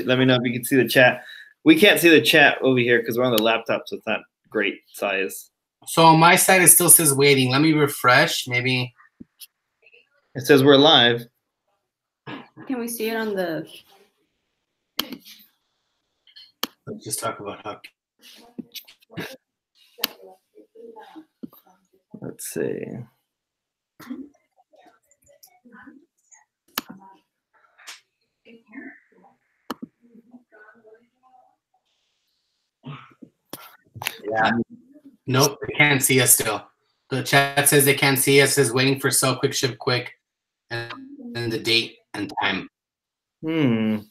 Let me know if you can see the chat. We can't see the chat over here because we're on the laptop, so it's not great size. So on my side, it still says waiting. Let me refresh. Maybe it says we're live. Can we see it on the? Let's just talk about how. Let's see. Yeah. Nope, they can't see us still. The chat says they can't see us. It says waiting for sell quick, ship quick, and the date and time. Because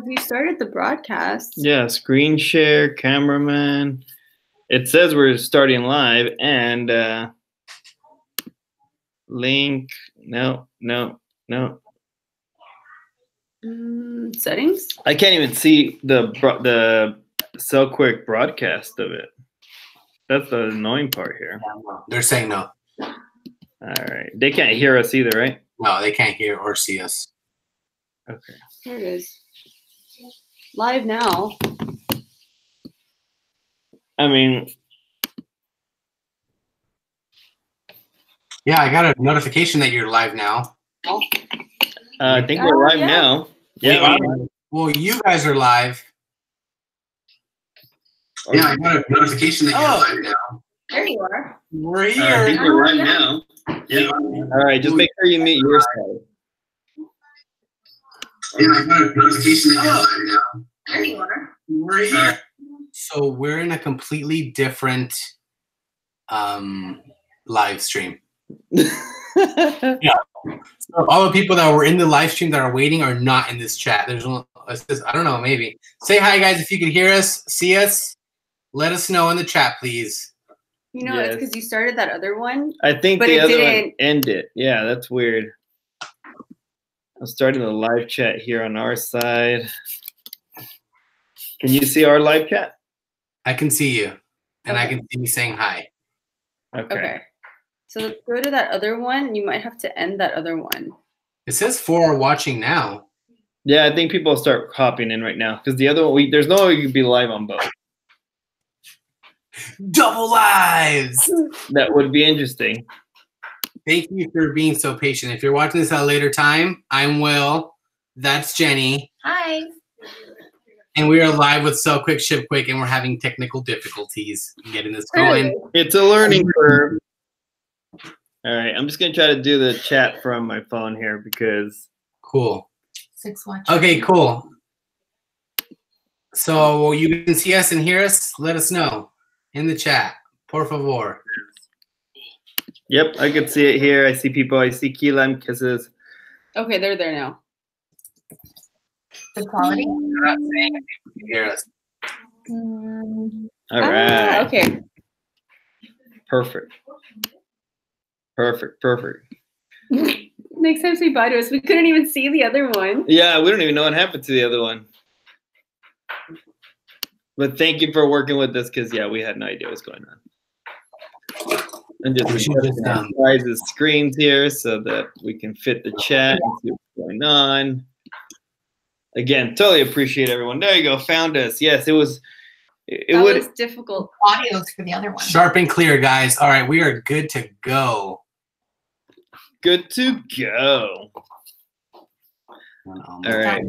you started the broadcast. Yeah, screen share, cameraman. It says we're starting live and link. No. Settings? I can't even see the sell quick broadcast of it. That's the annoying part here. They're saying no. All right. They can't hear us either, right? No, they can't hear or see us. Okay. Here it is. Live now. I mean, yeah, I got a notification that you're live now. I think we're live now. Yeah. Well, you guys are live. Yeah, I got a notification that you're live now. There you are. We're here. I think we're live now. Yeah. All right, just make sure you mute your side. Yeah, I got a notification that you're live now. There you are. We're here. So we're in a completely different live stream. Yeah. So all the people that were in the live stream that are waiting are not in this chat. There's no, I don't know, maybe. Say hi, guys, if you can hear us, see us. Let us know in the chat, please. You know, it's because you started that other one. I think the other one ended. Yeah, that's weird. I'm starting the live chat here on our side. Can you see our live chat? I can see you, and I can see you saying hi. Okay. So go to that other one. You might have to end that other one. It says 4 are watching now. Yeah, I think people start hopping in right now because the other one, there's no way you could be live on both. Double lives. That would be interesting. Thank you for being so patient. If you're watching this at a later time, I'm Will. That's Jenny. Hi. And we are live with Sell Quick, Ship Quick, and we're having technical difficulties getting this going. It's a learning curve. All right, I'm just going to try to do the chat from my phone here because... Cool. 6 watching. Okay, cool. So you can see us and hear us? Let us know in the chat. Por favor. Yep, I can see it here. I see people. I see key lime kisses. Okay, they're there now. The quality? You're not saying it. You can hear us. All right. Okay. Perfect. Next time say bye to us. We couldn't even see the other one. Yeah, we don't even know what happened to the other one. But thank you for working with us because, yeah, we had no idea what's going on. And just size the screens here so that we can fit the chat and see what's going on. Again, totally appreciate everyone. There you go. Found us. Yes, it was. It was difficult. Audio's for the other one. Sharp and clear, guys. All right, we are good to go. Good to go. All right.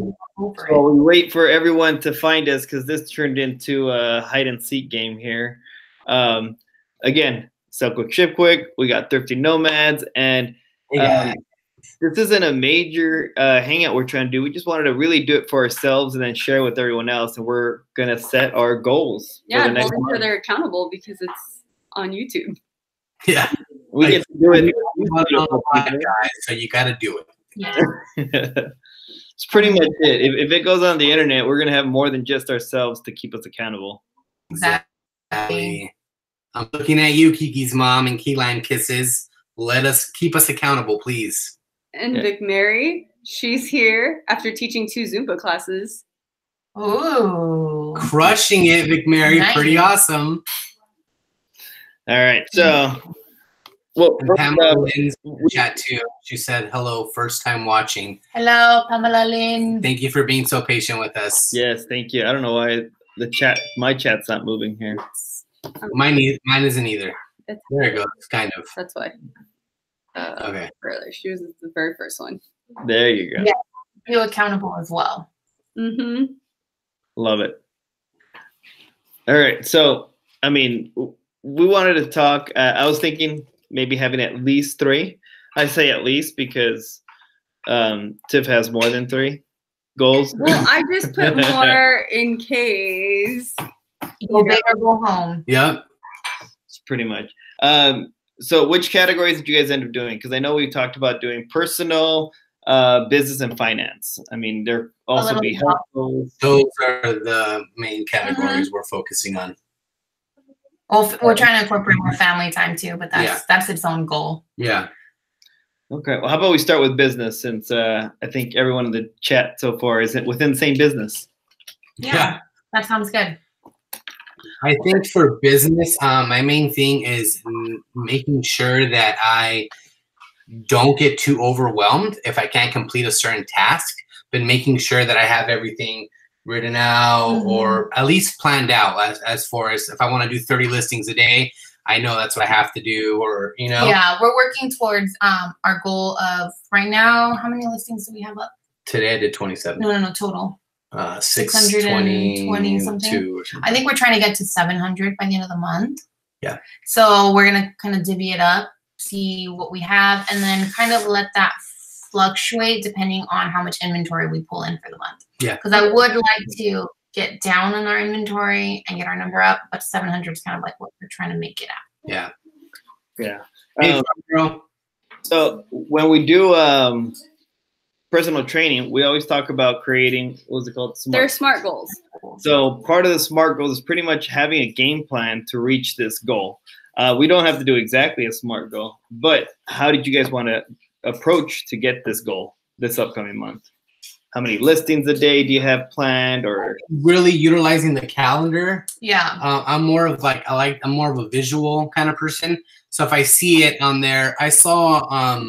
So we wait for everyone to find us because this turned into a hide and seek game here. Again, Sell Quick, Ship Quick. We got Thrifty Nomads, and this isn't a major hangout we're trying to do. We just wanted to really do it for ourselves and then share with everyone else. And we're gonna set our goals. Yeah, and hold each other accountable because it's on YouTube. Yeah, we get to do it. Guys, so you got to do it. Yeah. It's pretty much it. If it goes on the internet, we're gonna have more than just ourselves to keep us accountable. Exactly. I'm looking at you, Kiki's mom, and Key Lime Kisses. Keep us accountable, please. And Vic Mary, she's here after teaching 2 Zumba classes. Ooh. Crushing it, Vic Mary. Nice. Pretty awesome. All right, so Well, And Pamela Lynn's in the chat too. She said, hello, first time watching. Hello, Pamela Lynn. Thank you for being so patient with us. yes, thank you. I don't know why my chat's not moving here. Mine isn't either. There it goes, kind of. That's why. Okay. Earlier, she was the very first one. There you go. Yeah. Feel accountable as well. Mm-hmm. Love it. All right. So, I mean, we wanted to talk. I was thinking maybe having at least 3. I say at least because Tiff has more than 3 goals. Well, I just put more in case. Go big or go home. Yep. Pretty much. So which categories did you guys end up doing? Because I know we talked about doing personal, business, and finance. I mean, there also be helpful. Those are the main categories we're focusing on. Well, we're trying to incorporate more family time too, but that's its own goal. Yeah. Okay. Well, how about we start with business, since I think everyone in the chat so far is within the same business. Yeah. That sounds good. I think for business, my main thing is making sure that I don't get too overwhelmed if I can't complete a certain task, but making sure that I have everything written out or at least planned out as far as if I want to do 30 listings a day, I know that's what I have to do, or, you know. Yeah, we're working towards our goal of right now. How many listings do we have up? Today I did 27. No, total. 620 something. I think we're trying to get to 700 by the end of the month. Yeah. So we're gonna kind of divvy it up, see what we have, and then kind of let that fluctuate depending on how much inventory we pull in for the month. Yeah. Because I would like to get down on our inventory and get our number up, but 700 is kind of like what we're trying to make it at. Yeah. Yeah. Hey, girl. So when we do personal training, we always talk about creating, what's it called? They're SMART goals. So part of the SMART goals is pretty much having a game plan to reach this goal. We don't have to do exactly a SMART goal, but how did you guys want to approach to get this goal this upcoming month? How many listings a day do you have planned, or really utilizing the calendar? Yeah. I'm more of I'm more of a visual kind of person. So if I see it on there, I saw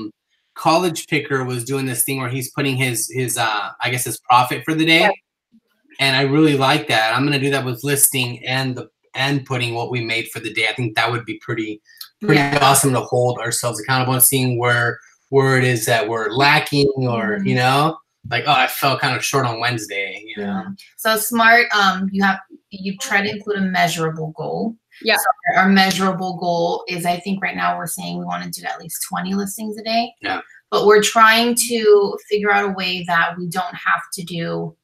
College Picker was doing this thing where he's putting his I guess his profit for the day, and I really like that. I'm gonna do that with listing and putting what we made for the day. I think that would be pretty awesome to hold ourselves accountable and seeing where it is that we're lacking, or you know, like, oh, I fell kind of short on Wednesday, you know. So SMART, you try to include a measurable goal. Yeah. So our measurable goal is, I think right now we're saying we want to do at least 20 listings a day. Yeah. But we're trying to figure out a way that we don't have to do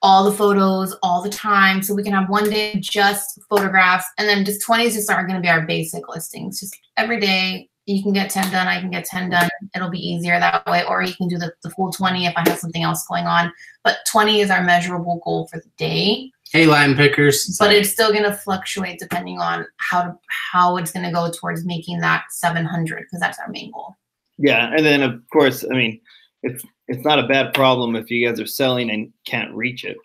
all the photos all the time. So we can have one day just photographs, and then just 20 is just are going to be our basic listings. Just every day you can get 10 done. I can get 10 done. It'll be easier that way. Or you can do the full 20 if I have something else going on. But 20 is our measurable goal for the day. Hey, line pickers. But it's still going to fluctuate depending on how it's going to go towards making that 700, because that's our main goal. Yeah, and then of course, I mean, it's not a bad problem if you guys are selling and can't reach it.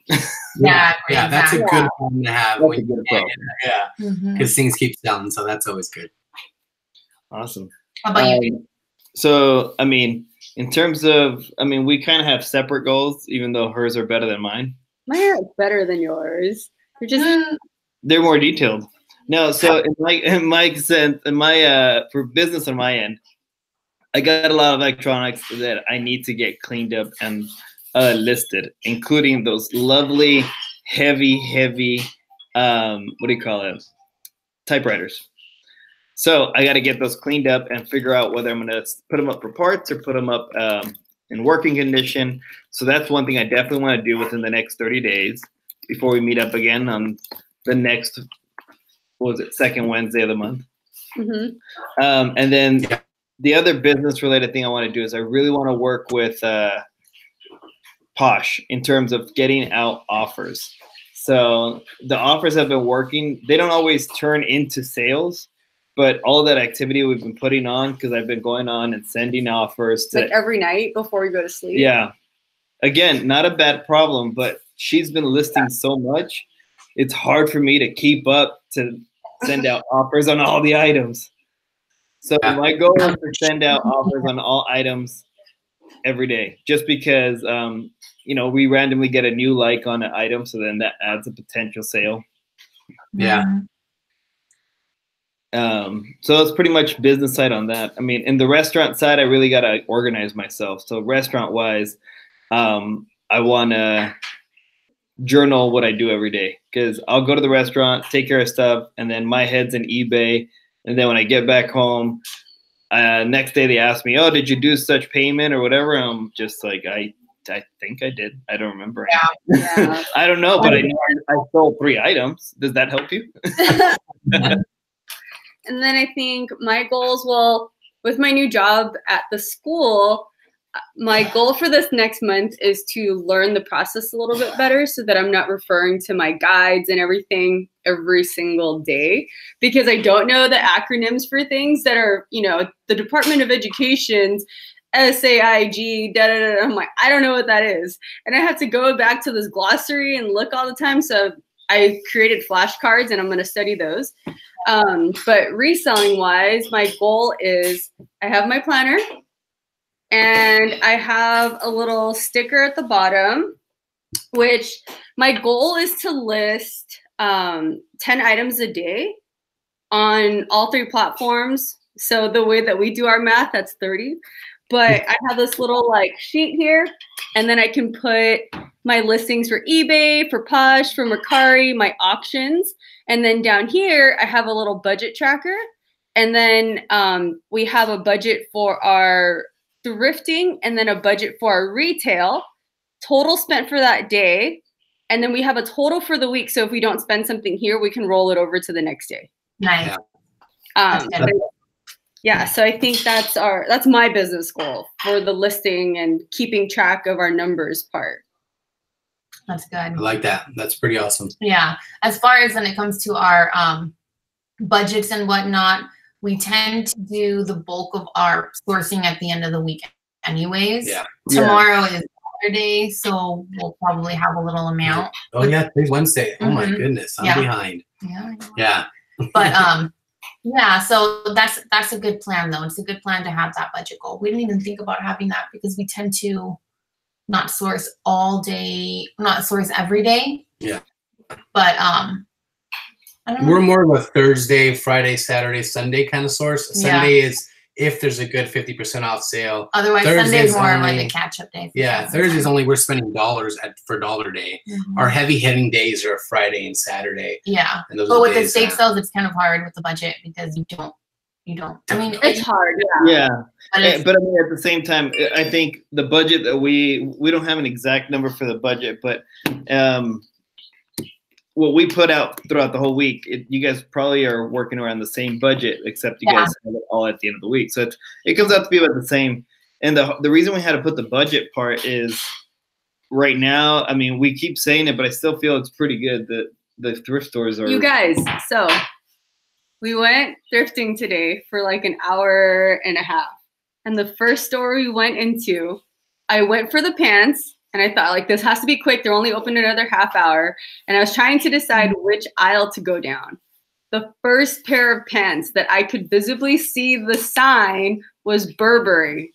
Yeah, that's a good problem to have. That's a good problem. Yeah, because things keep selling, so that's always good. Awesome. How about you? So, I mean, in terms of, I mean, we kind of have separate goals, even though hers are better than mine. Mine are better than yours. You're just they're more detailed. No, so in my sense, for business on my end, I got a lot of electronics that I need to get cleaned up and listed, including those lovely, heavy, what do you call it? Typewriters. So I got to get those cleaned up and figure out whether I'm going to put them up for parts or put them up in working condition. So that's one thing I definitely want to do within the next 30 days before we meet up again on the next, second Wednesday of the month. And then the other business related thing I want to do is I really want to work with Posh in terms of getting out offers. So the offers have been working. They don't always turn into sales, but all that activity we've been putting on, because I've been going on and sending offers to like every night before we go to sleep. Yeah. Again, not a bad problem, but she's been listing so much. It's hard for me to keep up to send out offers on all the items. So my goal is to send out offers on all items every day, just because you know, we randomly get a new like on an item, so then that adds a potential sale. Yeah. So it's pretty much business side on that. I mean, in the restaurant side, I really got to organize myself. So restaurant wise, I want to journal what I do every day, because I'll go to the restaurant, take care of stuff, and then my head's in eBay. And then when I get back home, next day they ask me, oh, did you do such payment or whatever? I'm just like, I think I did. I don't remember. Yeah. I don't know, but I know I sold 3 items. Does that help you? And then I think my goals, well, with my new job at the school, my goal for this next month is to learn the process a little bit better, so that I'm not referring to my guides and everything every single day, because I don't know the acronyms for things that are, you know, the Department of Education's SAIG, da da da. I'm like, I don't know what that is. And I have to go back to this glossary and look all the time. So I created flashcards and I'm going to study those. But reselling wise, my goal is I have my planner and I have a little sticker at the bottom, which my goal is to list 10 items a day on all 3 platforms. So the way that we do our math, that's 30. But I have this little like sheet here, and then I can put my listings for eBay, for Posh, for Mercari, my auctions. And then down here, I have a little budget tracker. And then we have a budget for our thrifting, and then a budget for our retail, total spent for that day. And then we have a total for the week. So if we don't spend something here, we can roll it over to the next day. Nice. Yeah, so I think that's my business goal for the listing and keeping track of our numbers part. That's good. I like that. That's pretty awesome. Yeah. As far as when it comes to our budgets and whatnot, we tend to do the bulk of our sourcing at the end of the week anyways. Yeah. Tomorrow is Saturday, so we'll probably have a little amount. Oh yeah, today's Wednesday. Oh my goodness, I'm behind. Yeah. But yeah, so that's a good plan though. It's a good plan to have that budget goal. We didn't even think about having that because we tend to not source all day, not source every day. Yeah. But I don't know. We're more of a Thursday, Friday, Saturday, Sunday kind of source. Sunday is if there's a good 50% off sale. Otherwise, Sunday's more like a catch-up day. Yeah, Thursday's only we're spending dollars for Dollar Day. Our heavy hitting days are Friday and Saturday. Yeah, but with the state sales, it's kind of hard with the budget because you don't. I mean, it's hard. Yeah. But I mean, at the same time, I think the budget that we don't have an exact number for the budget, but what we put out throughout the whole week, you guys probably are working around the same budget, except you guys have it all at the end of the week. So it comes out to be about the same. And the reason we had to put the budget part is right now, I mean, we keep saying it, but I still feel it's pretty good that the thrift stores are. You guys, so we went thrifting today for like an hour and a half. And the first store we went into, I went for the pants. And I thought, like, this has to be quick. They're only open another half hour. And I was trying to decide which aisle to go down. The first pair of pants that I could visibly see the sign was Burberry.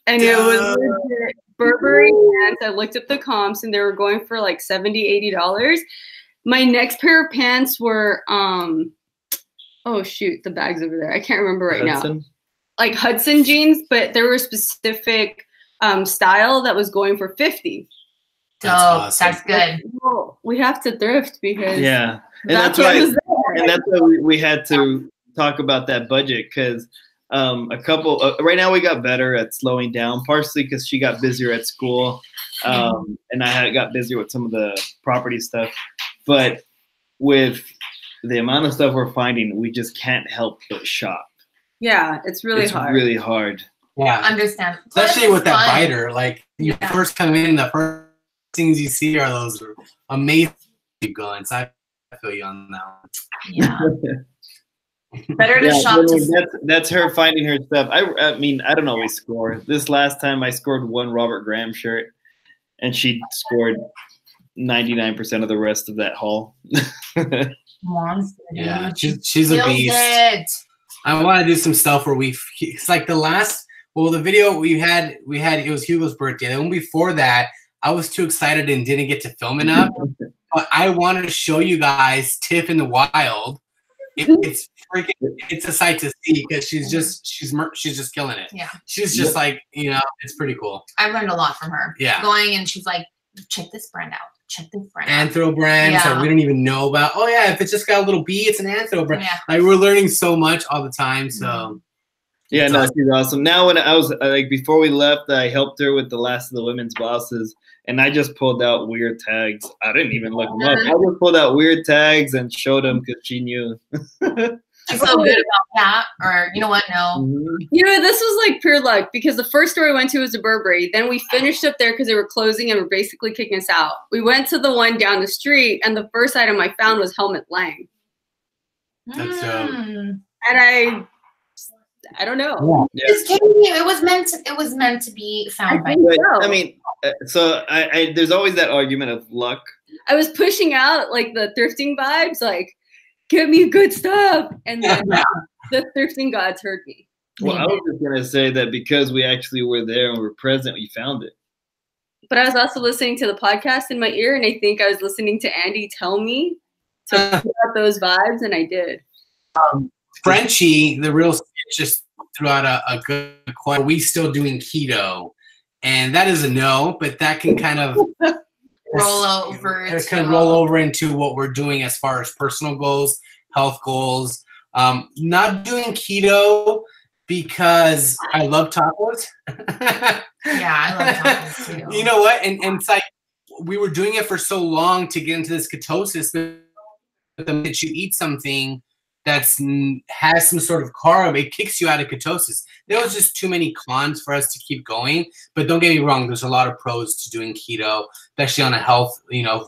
And it was legit Burberry pants. I looked up the comps, and they were going for, like, $70, $80. My next pair of pants were, oh, shoot, the bag's over there. I can't remember right now. Like Hudson jeans, but there were specific style that was going for $50. That's awesome. That's good. Well, we have to thrift because and that's why we had to talk about that budget, because a couple right now we got better at slowing down, partially because she got busier at school, and I got busier with some of the property stuff, but with the amount of stuff we're finding, we just can't help but shop. Yeah, it's really hard. Really hard. Yeah, understand. Especially with that biter, like you first come in, the first things you see are those amazing going. So I feel you on that one. Yeah. Better to shop. That's her finding her stuff. I mean, I don't always score. This last time I scored one Robert Graham shirt, and she scored 99% of the rest of that haul. Monster. Yeah, she's a beast. I want to do some stuff where it's like the video we had, it was Hugo's birthday. The one before that, I was too excited and didn't get to film enough. But I wanted to show you guys Tiff in the wild. It's a sight to see because she's just killing it. Yeah. She's just like, it's pretty cool. I learned a lot from her. Yeah. Going and she's like, check this brand out. Check this brand out. Anthro brands that we don't even know about. Oh yeah, if it's just got a little B, it's an Anthro brand. Yeah. Like we're learning so much all the time. So yeah, no, she's awesome. Now when I was like before we left, I helped her with the last of the women's bosses, and I just pulled out weird tags. I didn't even look them up. I just pulled out weird tags and showed them because she knew. She's so good about that, or you know what? No. This was like pure luck because the first store we went to was a Burberry. Then we finished up there because they were closing and were basically kicking us out. We went to the one down the street, and the first item I found was Helmut Lang. That's and I don't know. Yeah. It was meant to be found by you. I mean, so I there's always that argument of luck. I was pushing out like the thrifting vibes, like give me good stuff, and then the thrifting gods heard me. Well, I was just gonna say that because we actually were there and were present, we found it. But I was also listening to the podcast in my ear, and I think I was listening to Andy tell me to put out those vibes, and I did. Frenchie, the real just threw out a good question. Are we still doing keto? And that is a no, but that can kind of roll over. It can roll over into what we're doing as far as personal goals, health goals. Not doing keto because I love tacos. Yeah, I love tacos too. You know what? And it's like we were doing it for so long to get into this ketosis, but the minute you eat something that's has some sort of carb, it kicks you out of ketosis. There was just too many cons for us to keep going. But don't get me wrong, there's a lot of pros to doing keto, especially on a health,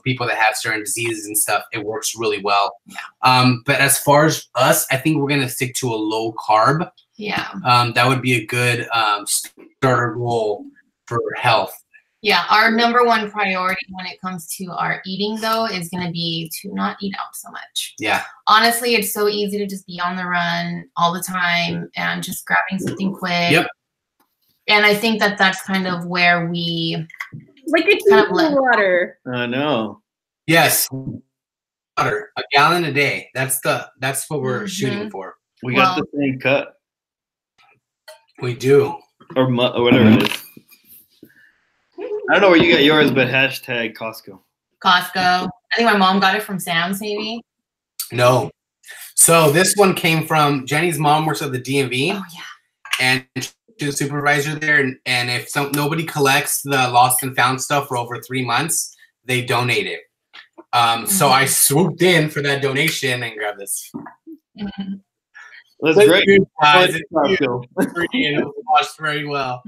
people that have certain diseases and stuff. It works really well. But as far as us, I think we're gonna stick to a low carb. Yeah. That would be a good starter goal for health. Yeah, our number one priority when it comes to our eating, though, is going to be to not eat out so much. Yeah. Honestly, it's so easy to just be on the run all the time and just grabbing something quick. Yep. And I think that that's kind of where we like it's kind of water. I know. Yes. Water, a gallon a day. That's what we're shooting for. We got the same cut. We do. Or whatever it is. I don't know where you got yours, but hashtag Costco. Costco. I think my mom got it from Sam's, maybe. No. So this one came from Jenny's mom works at the DMV. Oh, yeah. And she's a supervisor there. And if nobody collects the lost and found stuff for over 3 months, they donate it. So I swooped in for that donation and grabbed this. That's great. Guys. It was washed very well.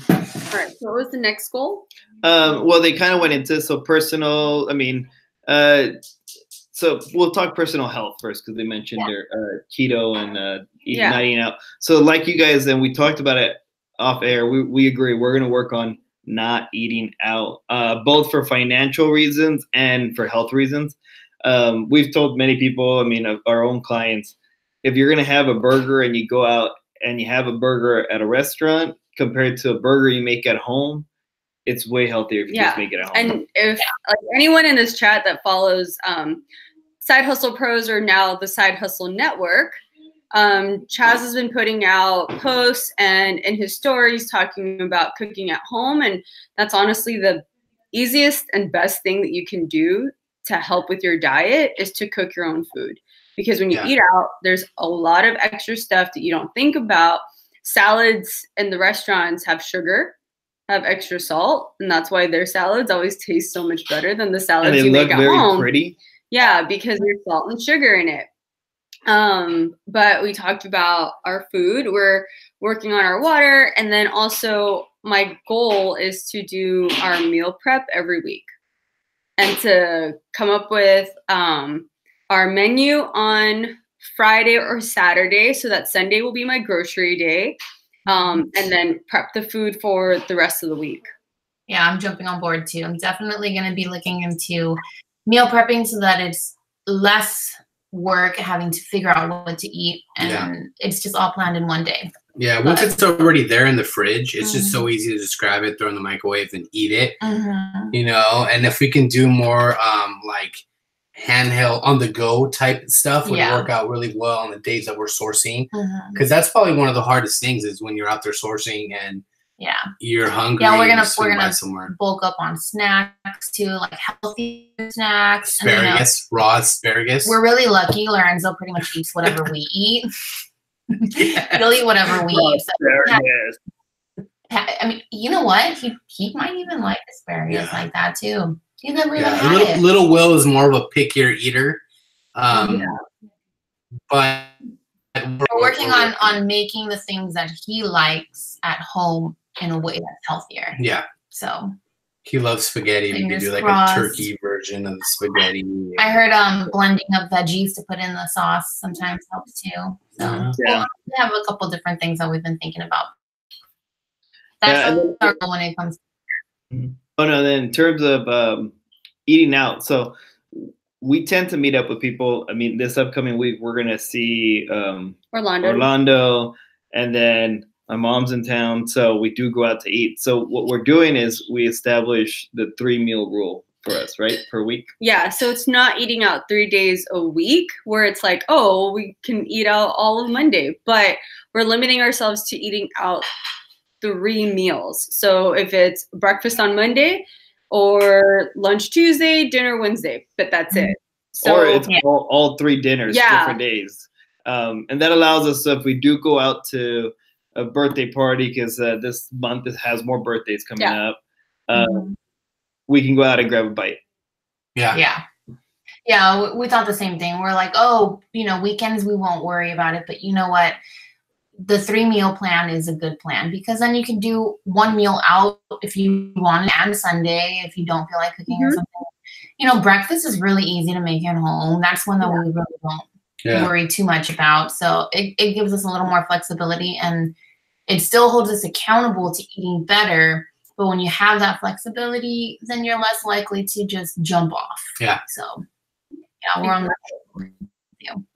All right. So what was the next goal? Well, they kind of went into personal. I mean, so we'll talk personal health first because they mentioned their keto and not eating out. So like you guys, and we talked about it off air. We agree. We're going to work on not eating out, both for financial reasons and for health reasons. We've told many people, I mean, of our own clients, if you're going to have a burger and you go out and you have a burger at a restaurant compared to a burger you make at home, it's way healthier if you just make it at home. And if like anyone in this chat that follows Side Hustle Pros or now the Side Hustle Network, Chaz has been putting out posts and in his stories talking about cooking at home. And that's honestly the easiest and best thing that you can do to help with your diet is to cook your own food. Because when you eat out, there's a lot of extra stuff that you don't think about. Salads in the restaurants have sugar, have extra salt, and that's why their salads always taste so much better than the salads you make at home. And they look very pretty. Yeah, because there's salt and sugar in it. But we talked about our food. We're working on our water, and then also my goal is to do our meal prep every week and to come up with our menu on Friday or Saturday, so that Sunday will be my grocery day, and then prep the food for the rest of the week. Yeah, I'm jumping on board too. I'm definitely going to be looking into meal prepping so that it's less work, having to figure out what to eat, and it's just all planned in one day. Yeah, once it's already there in the fridge, it's just so easy to just grab it, throw it in the microwave, and eat it. You know, and if we can do more like handheld on the go type stuff, would work out really well on the days that we're sourcing, because that's probably one of the hardest things is when you're out there sourcing and you're hungry. Yeah, we're gonna bulk up on snacks too, like healthy snacks. Asparagus, raw asparagus. We're really lucky. Lorenzo pretty much eats whatever we eat. He'll eat whatever we eat. So, I mean, you know what? He might even like asparagus like that too. He's never even had it. Little Will is more of a pickier eater. But we're working on making the things that he likes at home in a way that's healthier. Yeah. So he loves spaghetti. We could do like a turkey version of the spaghetti. I heard blending of veggies to put in the sauce sometimes helps too. So we have a couple different things that we've been thinking about. That's our goal when it comes to Oh no, then in terms of eating out, so we tend to meet up with people. I mean, this upcoming week we're gonna see Orlando, and then my mom's in town, so we do go out to eat. So what we're doing is we establish the 3-meal rule for us, right, per week. Yeah, so it's not eating out 3 days a week where it's like, oh, we can eat out all of Monday, but we're limiting ourselves to eating out 3 meals. So if it's breakfast on Monday or lunch Tuesday, dinner Wednesday, but that's it. So, or it's all 3 dinners, different days. And that allows us, so if we do go out to a birthday party, because this month it has more birthdays coming up, we can go out and grab a bite. Yeah, we thought the same thing. We're like, oh, you know, weekends we won't worry about it, but you know what? The 3-meal plan is a good plan, because then you can do 1 meal out if you want, and Sunday if you don't feel like cooking or something. You know, breakfast is really easy to make at home. That's one that we really don't worry too much about. So it gives us a little more flexibility, and it still holds us accountable to eating better. But when you have that flexibility, then you're less likely to just jump off. Yeah. So yeah, we're on that.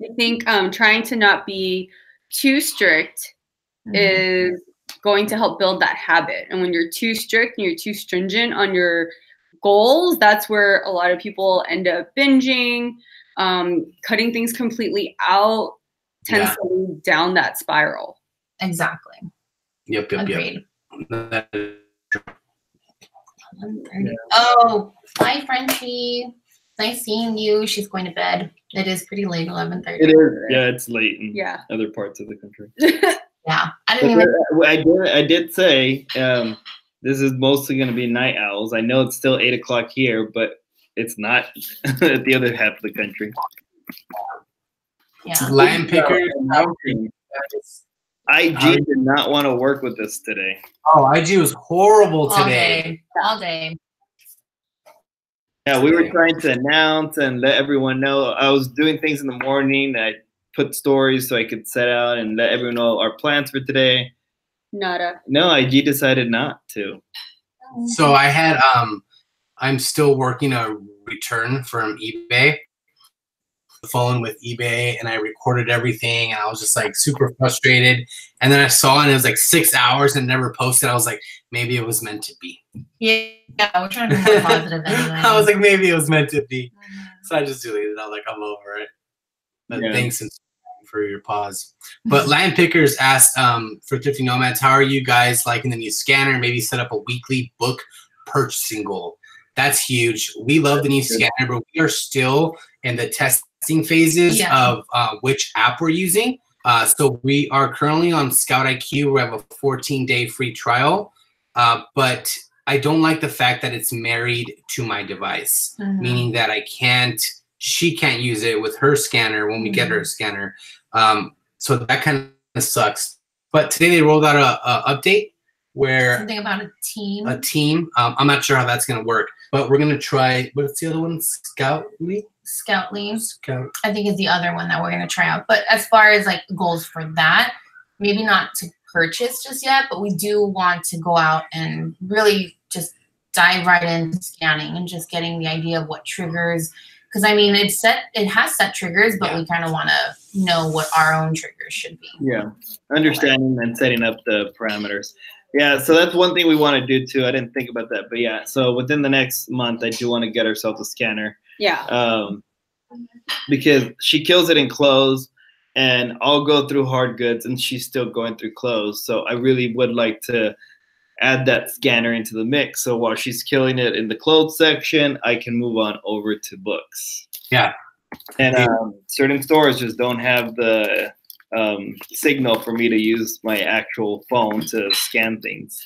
I think trying to not be too strict is going to help build that habit. And when you're too strict and you're too stringent on your goals, that's where a lot of people end up binging, cutting things completely out tends to lead down that spiral. Exactly. Yep. Agreed. Oh, bye, Frenchie. Nice seeing you. She's going to bed. It is pretty late, 11:30. It is. Yeah, it's late in other parts of the country. Yeah, I didn't even. I did say this is mostly going to be night owls. I know it's still 8 o'clock here, but it's not at the other half of the country. Yeah. Lion picker. IG did not want to work with us today. Oh, IG was horrible today. All day. Yeah, we were trying to announce and let everyone know. I was doing things in the morning. I put stories so I could set out and let everyone know our plans for today. Nada. No, IG decided not to. So I had I'm still working a return from eBay. The phone with eBay, and I recorded everything, and I was just like super frustrated. And then I saw it, and it was like 6 hours and never posted. I was like, maybe it was meant to be. Yeah, we're trying to be more positive anyway. I was like, maybe it was meant to be. So I just deleted it. I was like, I'm over it. But thanks for your pause. But Lion Pickers asked for Thrifty Nomads, how are you guys liking the new scanner? Maybe set up a weekly book purchasing goal. That's huge. We love the new scanner, but we are still in the testing phases of which app we're using. So we are currently on Scout IQ. We have a 14-day free trial, but I don't like the fact that it's married to my device, meaning that she can't use it with her scanner when we get her scanner. So that kind of sucks. But today they rolled out a update where something about a team. I'm not sure how that's going to work, but we're going to try. What's the other one? Scoutly. I think is the other one that we're going to try out. But as far as like goals for that, maybe not to purchase just yet, but we do want to go out and really just dive right into scanning and just getting the idea of what triggers Because I mean, it has set triggers, but we kind of want to know what our own triggers should be. Yeah, understanding and setting up the parameters. Yeah, so that's one thing we want to do too. I didn't think about that, but yeah. So within the next month, I do want to get ourselves a scanner. Yeah. Because she kills it in clothes, and I'll go through hard goods, and she's still going through clothes. So I really would like to add that scanner into the mix. So while she's killing it in the clothes section, I can move on over to books. Yeah. And certain stores just don't have the signal for me to use my actual phone to scan things.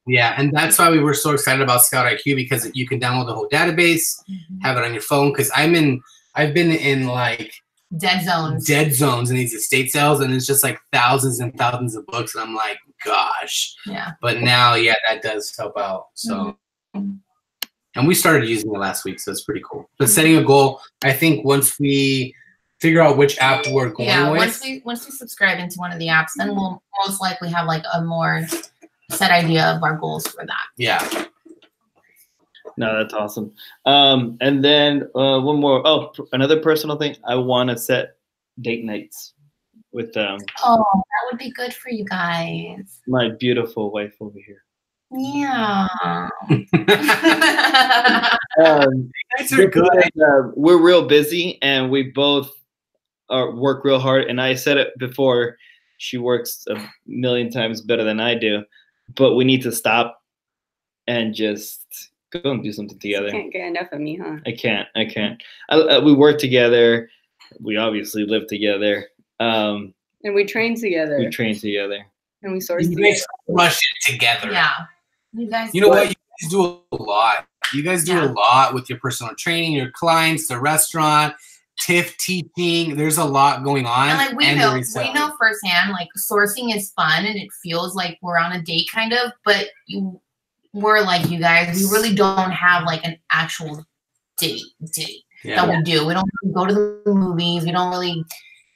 Yeah, and that's why we were so excited about Scout IQ, because you can download the whole database, have it on your phone. Because I've been in like dead zones in these estate sales, and it's just like thousands and thousands of books, and I'm like, gosh. Yeah. But now, yeah, that does help out. So, and we started using it last week, so it's pretty cool. But setting a goal, I think once we figure out which app we're going with. once we subscribe into one of the apps, then we'll most likely have like a more set idea of our goals for that. Yeah. No, that's awesome. And then one more. Oh, another personal thing. I want to set date nights with Oh, that would be good for you guys. my beautiful wife over here. Yeah. Nights are good. We're real busy, and we both work real hard. And I said it before, she works a million times better than I do, but we need to stop and just go and do something together. You can't get enough of me, huh? I can't. We work together. We obviously live together. And we train together. We train together. And we source You together. guys rush it together. Yeah. You guys. You know what? You guys do a lot. You guys do a lot with your personal training, your clients, the restaurant, TIFF teaching. There's a lot going on. And like we know firsthand, like sourcing is fun and it feels like we're on a date kind of, but we're like you guys, we really don't have like an actual date that we do. We don't really go to the movies. We don't really,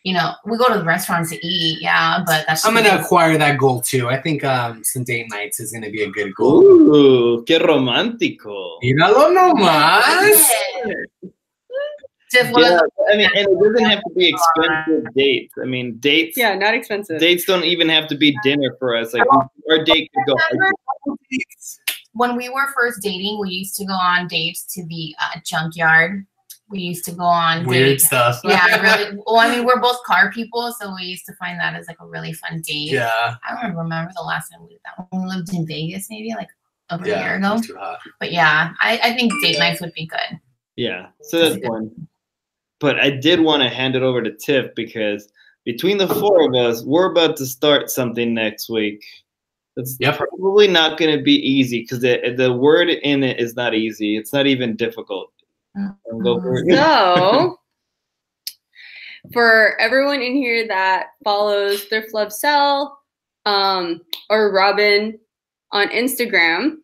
we go to the restaurants to eat. Yeah, but that's. I'm gonna acquire that goal too. I think some date nights is gonna be a good goal. Ooh, qué romántico. Míralo nomás. Yeah, I mean, and it doesn't have to be expensive dates. I mean, dates. Yeah, not expensive. Dates don't even have to be dinner for us. Like our date could go. When we were first dating, we used to go on dates to the junkyard. We used to go on weird stuff. Yeah, really. Well, I mean, we're both car people, so we used to find that as like a really fun date. Yeah. I don't remember the last time we did that. When we lived in Vegas, maybe like over a year ago. Too hot. But yeah, I think date nights would be good. Yeah, so that's one. But I did want to hand it over to Tiff because between the four of us, we're about to start something next week. It's probably not going to be easy because the word in it is not easy. It's not even difficult. So, for everyone in here that follows Thrift Love Sell or Robin on Instagram,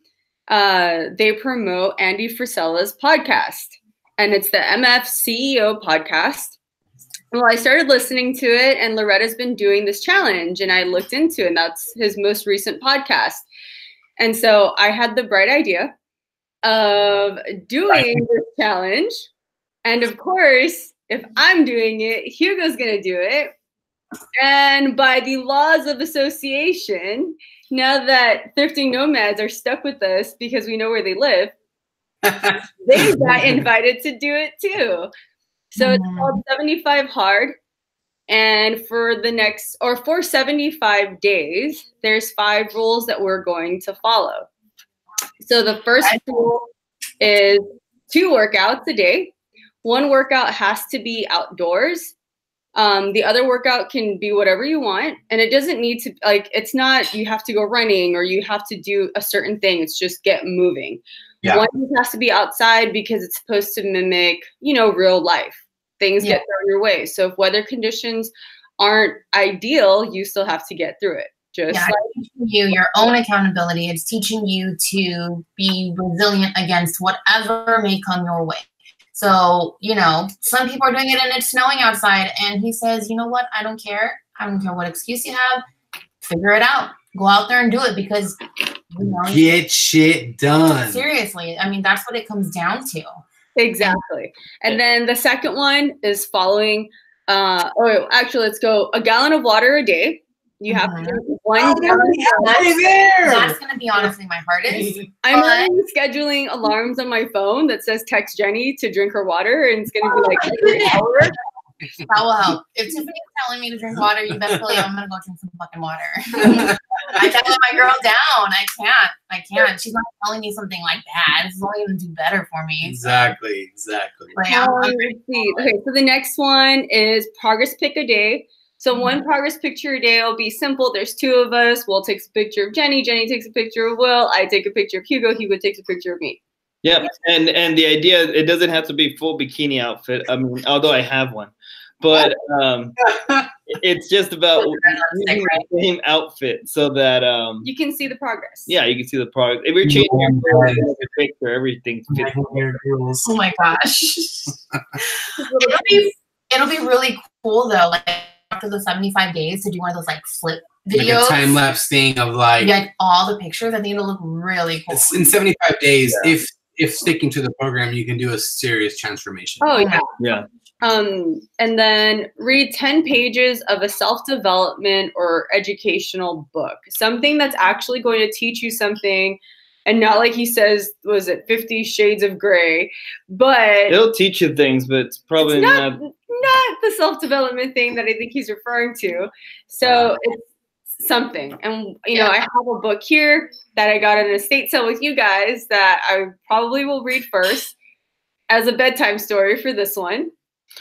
they promote Andy Frisella's podcast. And it's the MF CEO podcast. Well, I started listening to it, and Loretta's been doing this challenge, and I looked into it, and that's his most recent podcast. And so I had the bright idea of doing this challenge. And of course, if I'm doing it, Hugo's going to do it. And by the laws of association, now that Thrifting Nomads are stuck with us because we know where they live, they got invited to do it too. So it's called 75 Hard. And for 75 days, there's 5 rules that we're going to follow. So the first rule is 2 workouts a day. 1 workout has to be outdoors. The other workout can be whatever you want. And it doesn't need to, it's not you have to go running or you have to do a certain thing. It's just get moving. Yeah. 1 has to be outside because it's supposed to mimic, real life. Things get thrown your way. So if weather conditions aren't ideal, you still have to get through it. It's teaching you your own accountability. It's teaching you to be resilient against whatever may come your way. So, some people are doing it and it's snowing outside. And he says, you know what? I don't care. I don't care what excuse you have. Figure it out. Go out there and do it because, get shit done. Seriously. I mean, that's what it comes down to. Exactly. And then the second one is following, actually, let's go a gallon of water a day. You have to drink 1 gallon. That's going to be honestly my hardest. I'm already scheduling alarms on my phone that says text Jenny to drink her water, and it's going to be like every hour. That will help. If Tiffany's telling me to drink water, you best believe I'm going to go drink some fucking water. I can't let my girl down. I can't. She's not telling me something like that. This is only going to do better for me. Exactly. Let's see. Okay, so the next one is progress pic a day. So one progress picture a day will be simple. There's 2 of us. Will takes a picture of Jenny. Jenny takes a picture of Will. I take a picture of Hugo. Hugo takes a picture of me. Yep. And the idea, it doesn't have to be full bikini outfit. I mean, although I have one. But it's just about using the same outfit so that you can see the progress. Yeah, you can see the progress. If you're changing your picture, everything's fit. Oh my gosh. It'll be really cool though, like after the 75 days to do one of those like flip videos. Like a time lapse thing of like all the pictures. I think it'll look really cool. In 75 days, if sticking to the program, you can do a serious transformation. Oh yeah. Yeah. And then read 10 pages of a self-development or educational book, something that's actually going to teach you something, and not like he says, was it 50 Shades of Grey, but it'll teach you things, but it's probably not the self-development thing that I think he's referring to. So it's something, and you know, I have a book here that I got at an estate sale with you guys that I probably will read first as a bedtime story for this one.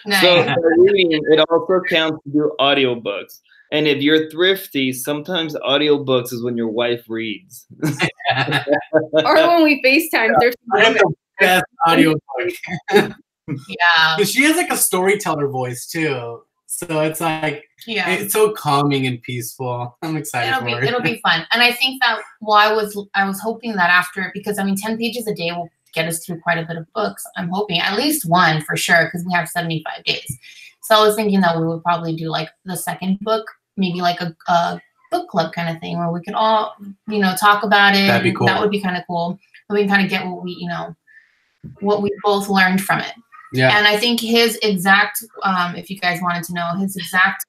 Nice. So reading, it also counts to do audiobooks. And if you're thrifty, sometimes audiobooks is when your wife reads. Or when we FaceTime. There's the best audiobook. Yeah. She has like a storyteller voice too. So it's like, it's so calming and peaceful. I'm excited for it. It'll be fun. And I think that I was hoping that after, because I mean, 10 pages a day will get us through quite a bit of books. I'm hoping at least one for sure, because we have 75 days. So I was thinking that we would probably do like the second book, maybe like a book club kind of thing where we could all, you know, talk about it. That'd be cool. That would be kind of cool. We can kind of get what we, you know, what we both learned from it. Yeah. And I think his exact, if you guys wanted to know, his exact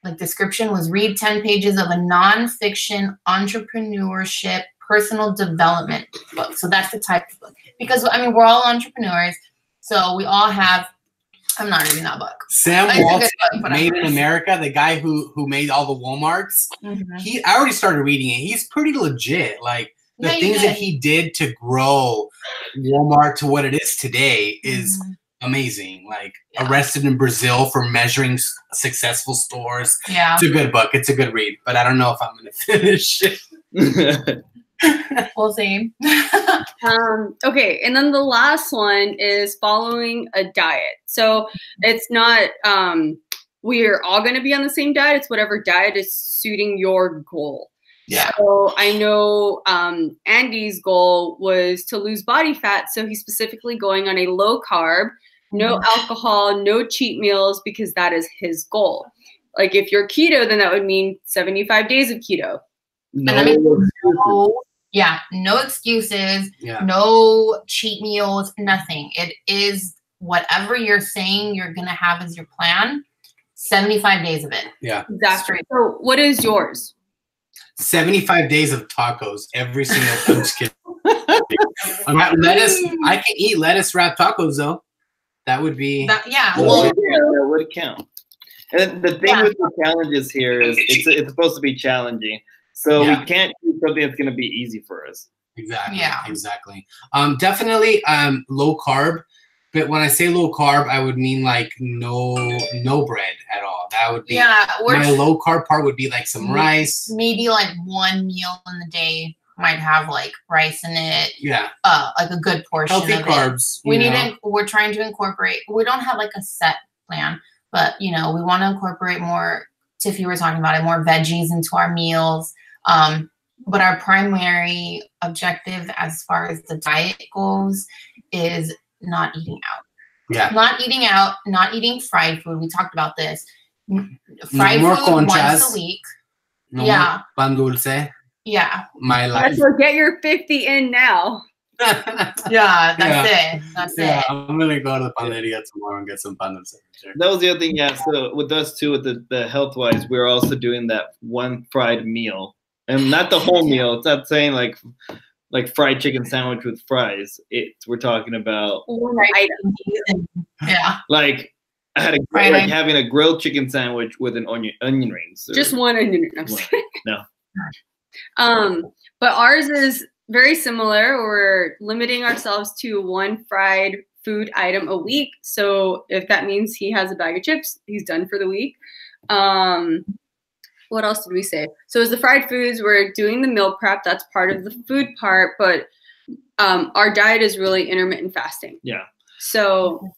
like description was read 10 pages of a nonfiction entrepreneurship personal development book. So that's the type of book. Because, I mean, we're all entrepreneurs. So we all have, I'm not reading that book. Sam Walton, Made in America, the guy who made all the Walmarts, I already started reading it. He's pretty legit. Like, the things that he did to grow Walmart to what it is today is amazing. Like, Arrested in Brazil for measuring successful stores. Yeah. It's a good book. It's a good read. But I don't know if I'm going to finish it. We'll see. Okay, and then the last one is following a diet. So it's not we're all going to be on the same diet. It's whatever diet is suiting your goal. Yeah. So I know Andy's goal was to lose body fat, so he's specifically going on a low carb, no alcohol, no cheat meals, because that is his goal. Like if you're keto, then that would mean 75 days of keto. No. No excuses, no cheat meals, nothing. It is whatever you're saying you're going to have as your plan, 75 days of it. Yeah. Exactly. So what is yours? 75 days of tacos every single time. I'm just kidding. Lettuce. I can eat lettuce wrapped tacos though. That would be. That would count. And the thing with the challenges here is it's supposed to be challenging. So we can't do something that's going to be easy for us. Exactly. Yeah. Exactly. Definitely low carb. But when I say low carb, I would mean like no bread at all. That would be my low carb part would be like some rice. Maybe like one meal in the day might have like rice in it. Yeah. Like a good portion healthy of carbs. It. We're trying to incorporate. We don't have like a set plan, but you know, we want to incorporate more. Tiffy was talking about it, more veggies into our meals. But our primary objective as far as the diet goes is not eating out. Yeah. Not eating out, not eating fried food. We talked about this. Fried food once a week. Pan dulce. Yeah. My life. So get your 50 in now. Yeah, that's it. That's it. I'm gonna go to the panaderia tomorrow and get some pan dulce. That was the other thing, yeah. So with us too, with the health wise, we're also doing that one fried meal, and not the whole meal. It's not saying like fried chicken sandwich with fries. We're talking about One item. Yeah. like I had having a grilled chicken sandwich with an onion rings. Just one onion. I'm just kidding. No. But ours is very similar. We're limiting ourselves to one fried food item a week. So if that means he has a bag of chips, he's done for the week. What else did we say? So as the fried foods, we're doing the meal prep. That's part of the food part. But our diet is really intermittent fasting. Yeah. So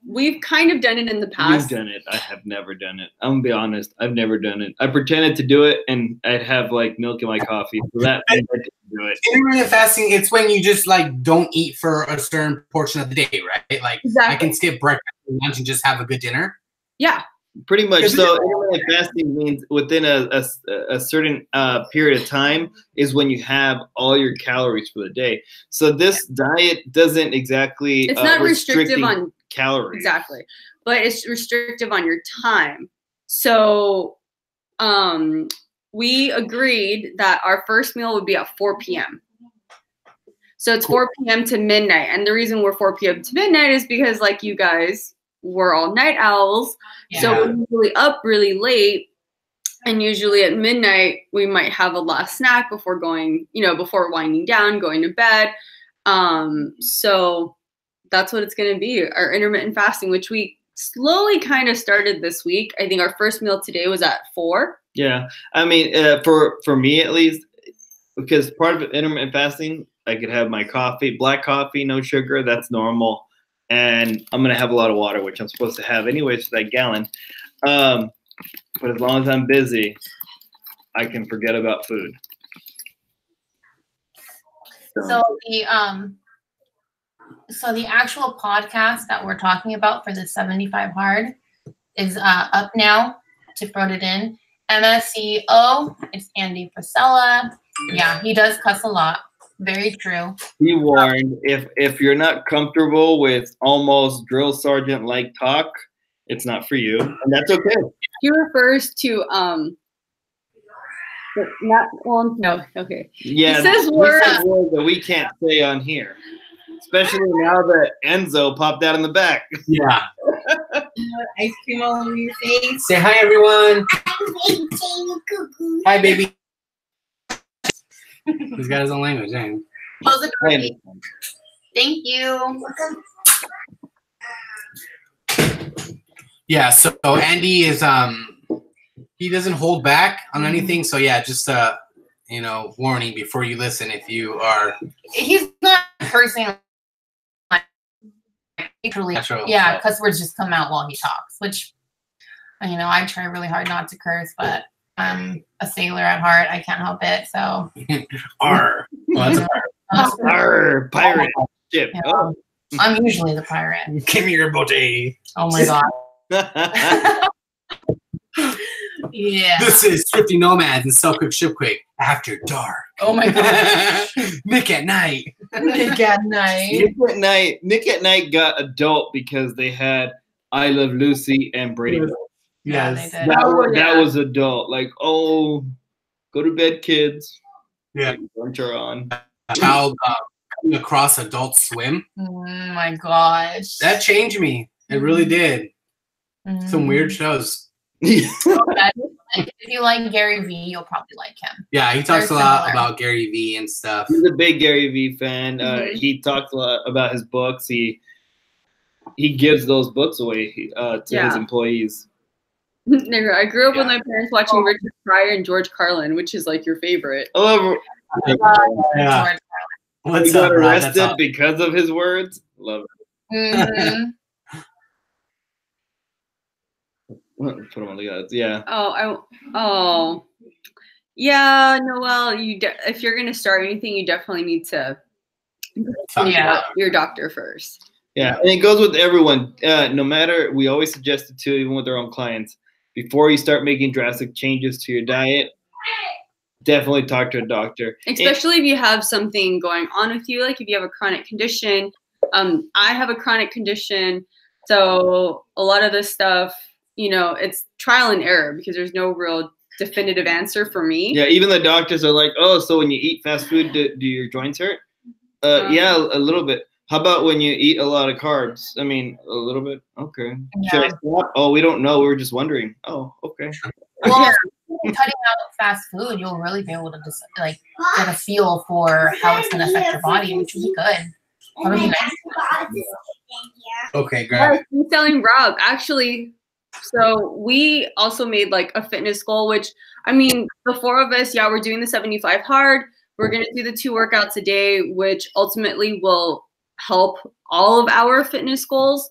we've kind of done it in the past. You've done it. I have never done it. I'm gonna be honest. I've never done it. I pretended to do it, and I'd have like milk in my coffee. So that I didn't do it. Intermittent fasting, it's when you just like don't eat for a certain portion of the day, right? Like Exactly. I can skip breakfast and lunch and just have a good dinner. Yeah. Pretty much. So intermittent fasting means within a certain period of time is when you have all your calories for the day. So this diet doesn't exactly It's not restrictive on calories. Exactly. But it's restrictive on your time. So we agreed that our first meal would be at 4 p.m. So it's 4 p.m. to midnight. And the reason we're 4 p.m. to midnight is because like you guys, we're all night owls. Yeah. So we're usually up really late. And usually at midnight, we might have a last snack before going, before winding down, going to bed. So that's what it's going to be, our intermittent fasting, which we slowly kind of started this week. I think our first meal today was at 4. Yeah. I mean, for me at least, because part of intermittent fasting, I could have my coffee, black coffee, no sugar. That's normal. And I'm going to have a lot of water, which I'm supposed to have anyways for that gallon. But as long as I'm busy, I can forget about food. So the actual podcast that we're talking about for the 75 Hard is up now. Tiff wrote it in. MSCO, it's Andy Frisella. Yeah, he does cuss a lot. Very true. Be warned, if you're not comfortable with almost drill sergeant like talk, it's not for you, and that's okay. He refers to okay. Yeah, he says words that we can't say on here, especially now that Enzo popped out in the back. Yeah. Ice cream all over your face. Say hi, everyone. Hi, baby. He's got his own language, eh? Close the door. Thank you. Yeah, so Andy is he doesn't hold back on anything. So yeah, just warning before you listen if you are. He's not cursing. Literally, yeah, cuss words just come out while he talks, which I try really hard not to curse, but I'm a sailor at heart. I can't help it. So. Arr. Well, that's Arr, pirate ship. Yeah. Oh. I'm usually the pirate. Give me your booty. Oh my god. Yeah. This is Thrifty Nomads and Sell Quick Ship Quick After Dark. Oh my god. Nick at Night. Nick at Night. Nick at Night got adult because they had I Love Lucy and Brady. Yes. Yeah, That was adult. Like, oh, go to bed, kids. Yeah. Lunch are on. Child coming across Adult Swim. Oh my gosh. That changed me. It really did. Some weird shows. If you like Gary Vee, you'll probably like him. Yeah, he talks a lot about Gary Vee and stuff. He's a big Gary Vee fan. He talks a lot about his books. He gives those books away to his employees. I grew up with my parents watching Richard Pryor and George Carlin, which is like your favorite. I love Yeah. What's he got up, arrested because of his words. Love it. Put him on the guys. Yeah. Yeah, Noelle. If you're gonna start anything, you definitely need to your doctor first. Yeah, and it goes with everyone. No matter, we always suggest it too, even with our own clients. Before you start making drastic changes to your diet, definitely talk to a doctor. Especially if you have something going on with you, like if you have a chronic condition. I have a chronic condition, so a lot of this stuff, you know, it's trial and error because there's no real definitive answer for me. Yeah, even the doctors are like, oh, so when you eat fast food, do your joints hurt? Yeah, a little bit. How about when you eat a lot of carbs? I mean, a little bit. Okay. Yeah. Should I stop? Oh, we don't know. We were just wondering. Oh, okay. Well, cutting out fast food, you'll really be able to just like get a feel for how it's going to affect your body, which would be good. Okay, great. Reselling Rob, actually. So we also made like a fitness goal, which, I mean, the four of us, yeah, we're doing the 75 hard. We're going to do the 2 workouts a day, which ultimately will help all of our fitness goals.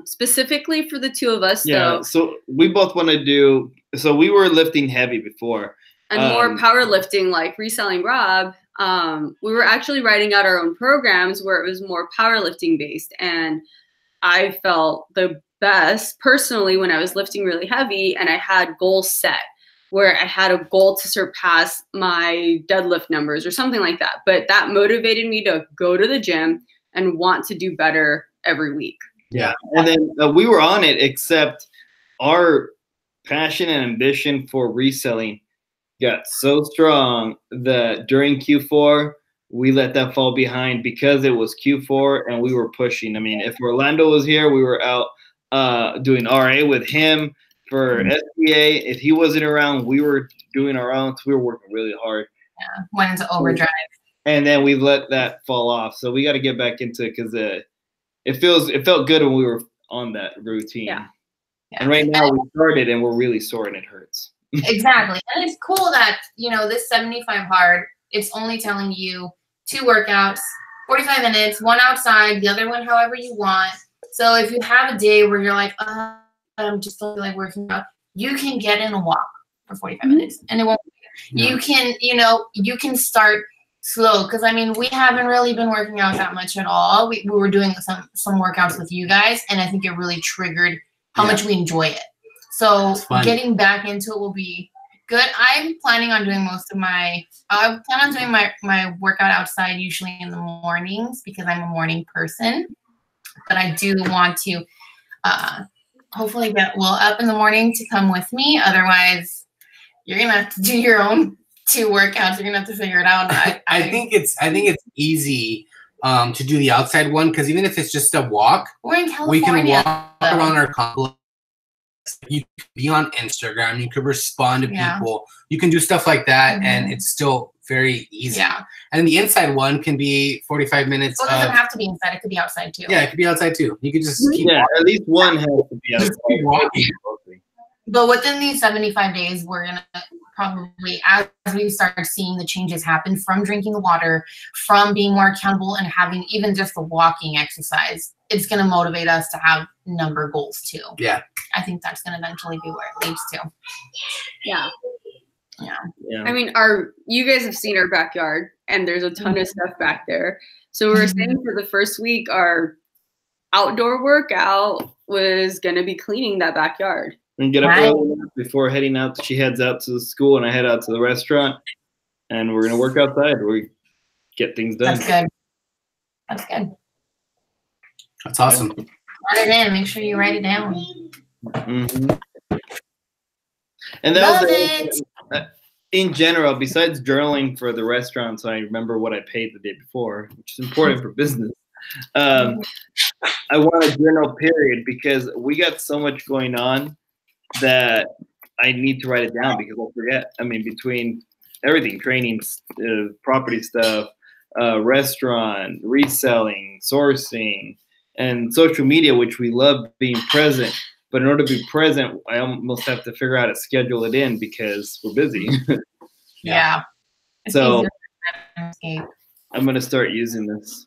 Specifically for the 2 of us, yeah, though. So we both want to do, so we were lifting heavy before. And more powerlifting, like Reselling Rob. We were actually writing out our own programs where it was more powerlifting based. And I felt the best personally when I was lifting really heavy and I had goals set where I had a goal to surpass my deadlift numbers or something like that. But that motivated me to go to the gym and want to do better every week. Yeah. And then we were on it, except our passion and ambition for reselling got so strong that during Q4, we let that fall behind because it was Q4 and we were pushing. I mean, if Orlando was here, we were out doing RA with him for SBA. If he wasn't around, we were doing our own. So we were working really hard. Yeah, went into overdrive. And then we let that fall off. So we got to get back into it because it felt good when we were on that routine. Yeah. And right now we started and we're really sore and it hurts. Exactly. And it's cool that, you know, this 75 hard, it's only telling you 2 workouts, 45 minutes, 1 outside, the other one however you want. So if you have a day where you're like, I'm just don't feel like working out, you can get in a walk for 45 minutes and it won't. Yeah. You can, you know, you can start slow because I mean we haven't really been working out that much at all. We were doing some workouts with you guys and I think it really triggered how much we enjoy it. So getting back into it will be good. I'm planning on doing I plan on doing my workout outside usually in the mornings because I'm a morning person. But I do want to hopefully get Will up in the morning to come with me. Otherwise, you're gonna have to do your own 2 workouts. You're gonna have to figure it out. I think it's easy to do the outside one because even if it's just a walk, we're in California. We can walk around our complex. You can be on Instagram. You could respond to people. You can do stuff like that, and it's still very easy. Yeah. And the inside one can be 45 minutes. Well, it doesn't have to be inside. It could be outside too. Yeah, it could be outside too. You could just keep walking. At least one has to be outside. Just keep walking. But within these 75 days, we're gonna probably, as we start seeing the changes happen from drinking the water, from being more accountable, and having even just the walking exercise, it's gonna motivate us to have number goals too. Yeah. I think that's gonna eventually be where it leads to. Yeah. Yeah. I mean, you guys have seen our backyard, and there's a ton of stuff back there. So we were saying for the first week, our outdoor workout was gonna be cleaning that backyard. And get up early before heading out. She heads out to the school, and I head out to the restaurant, and we're gonna work outside. We get things done. That's good. That's good. That's awesome. Write it in. Make sure you write it down. Mm-hmm. And that was in general. Besides journaling for the restaurant, so I remember what I paid the day before, which is important for business. I want a journal period because we got so much going on that I need to write it down because I'll forget. I mean, between everything, training, property stuff, restaurant, reselling, sourcing, and social media, which we love being present. But in order to be present, I almost have to figure out how to schedule it in because we're busy. Yeah. So I'm going to start using this.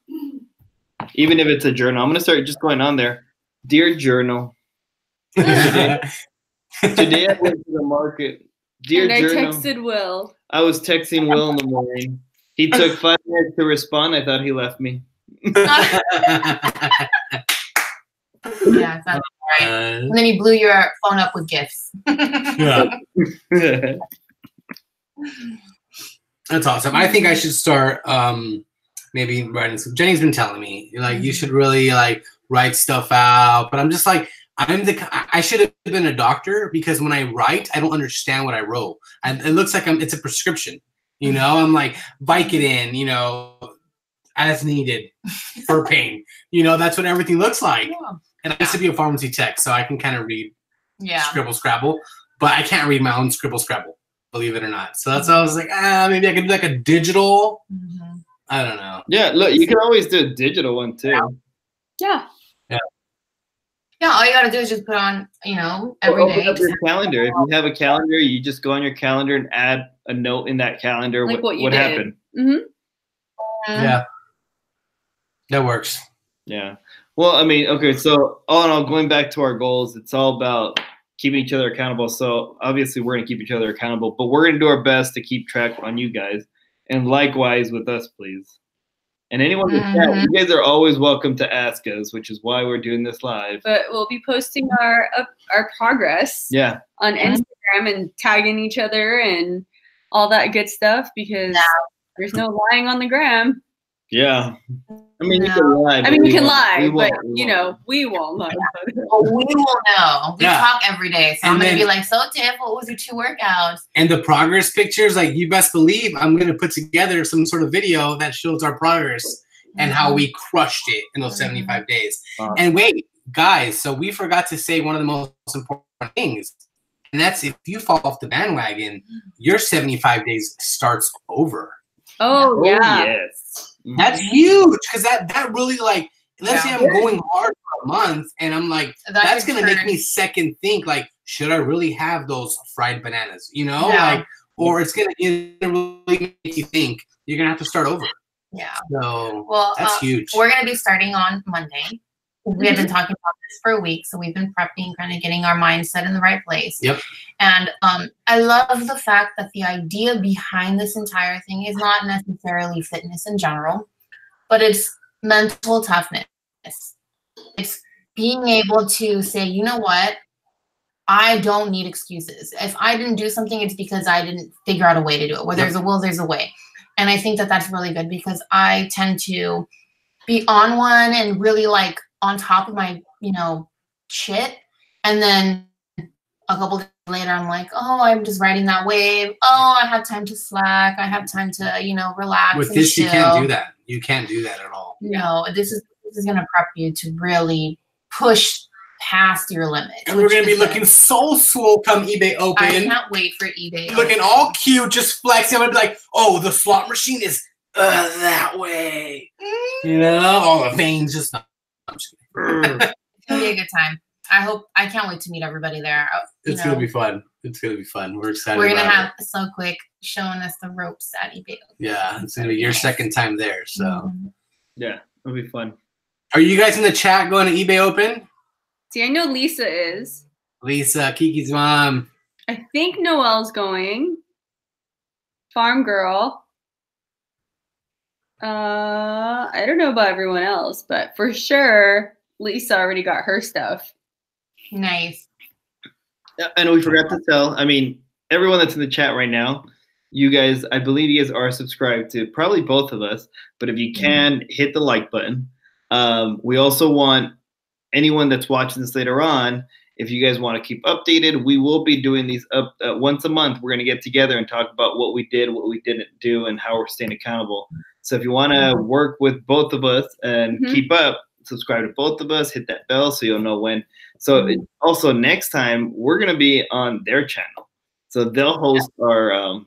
Even if it's a journal, I'm going to start just going on there. Dear journal. Today I went to the market. Dear and journal. I texted Will. I was texting Will in the morning. He took 5 minutes to respond. I thought he left me. Yeah, that's right. And then you blew your phone up with gifts. Yeah. That's awesome. I think I should start maybe writing some. Jenny's been telling me like you should really like write stuff out, but I'm just like I should have been a doctor because when I write, I don't understand what I wrote. And it looks like it's a prescription. You know, I'm like Vicodin, you know, as needed for pain. You know, that's what everything looks like. Yeah. And I used to be a pharmacy tech, so I can kind of read Scribble Scrabble, but I can't read my own Scribble Scrabble, believe it or not. So that's why I was like, maybe I could do like a digital. I don't know. Yeah, look, you can always do a digital one too. Yeah. Yeah, all you gotta do is just put on, you know, every day. Open up your calendar. If you have a calendar, you just go on your calendar and add a note in that calendar. Like what happened? Yeah, that works. Yeah. Well, I mean, okay. So all in all, going back to our goals, it's all about keeping each other accountable. So obviously, we're gonna keep each other accountable, but we're gonna do our best to keep track on you guys, and likewise with us, please. And anyone in the chat, you guys are always welcome to ask us, which is why we're doing this live. But we'll be posting our progress on Instagram and tagging each other and all that good stuff because there's no lying on the gram. Yeah. I mean, you can lie. I mean, you can lie, but you know, we won't know. Well, we will know. We talk every day. So I'm going to be like, so Tiff, what was your 2 workouts? And the progress pictures, like you best believe I'm going to put together some sort of video that shows our progress and how we crushed it in those 75 days. And wait, guys, so we forgot to say one of the most important things. And that's if you fall off the bandwagon, your 75 days starts over. Oh, yeah. Yes. That's huge because that really like let's say I'm going hard for a month and I'm like that's gonna make me second think like should I really have those fried bananas, you know, like or it's gonna really make you think you're gonna have to start over. Yeah. So that's huge. We're gonna be starting on Monday. We have been talking about this for a week, so we've been prepping, kind of getting our mindset in the right place. Yep. And I love the fact that the idea behind this entire thing is not necessarily fitness in general, but it's mental toughness. It's being able to say, you know what? I don't need excuses. If I didn't do something, it's because I didn't figure out a way to do it. Where there's a will, there's a way. And I think that that's really good because I tend to be on one and really like on top of my, you know, shit. And then a couple days later, I'm like, oh, I'm just riding that wave. Oh, I have time to slack. I have time to, you know, relax. With this, you can't do that. You can't do that at all. No, this is going to prep you to really push past your limits. And we're going to be looking so swole come eBay open. I can't wait for eBay. Looking all cute, just flexing. I'm going to be like, oh, the slot machine is that way. You know, all the veins just... It's going to be a good time. I can't wait to meet everybody there. It's going to be fun. It's going to be fun. We're excited. We're going to have So Quick showing us the ropes at eBay. Yeah, it's going to be your second time there. So, yeah, it'll be fun. Are you guys in the chat going to eBay Open? See, I know Lisa is. Lisa, Kiki's mom. I think Noelle's going. Farm Girl. I don't know about everyone else, but for sure, Lisa already got her stuff. Nice. Yeah, I know we forgot to tell. I mean, everyone that's in the chat right now, you guys, I believe you guys are subscribed to probably both of us, but if you can, hit the like button. We also want anyone that's watching this later on, if you guys want to keep updated, we will be doing these up once a month. We're going to get together and talk about what we did, what we didn't do, and how we're staying accountable. So if you want to work with both of us and keep up, subscribe to both of us, hit that bell so you'll know when. So also next time, we're going to be on their channel. So they'll host our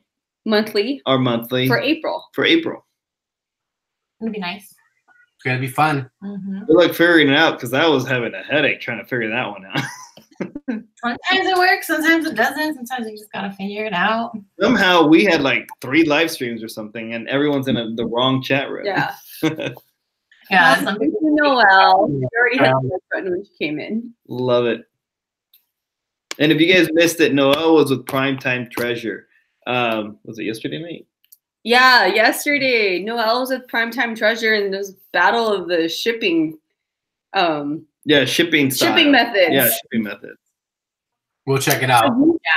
monthly for April. It'll be nice. It's going to be fun. Good luck figuring it out because I was having a headache trying to figure that one out. Sometimes it works, sometimes it doesn't. Sometimes you just got to figure it out. Somehow we had like 3 live streams or something and everyone's in the wrong chat room. Yeah. Yeah. Noelle. You already had the button when she came in. Love it. And if you guys missed it, Noelle was with Primetime Treasure. Was it yesterday night? Yeah, yesterday. Noelle was with Primetime Treasure in this battle of the shipping. Yeah, shipping methods. Yeah, shipping methods. We'll check it out. Yeah.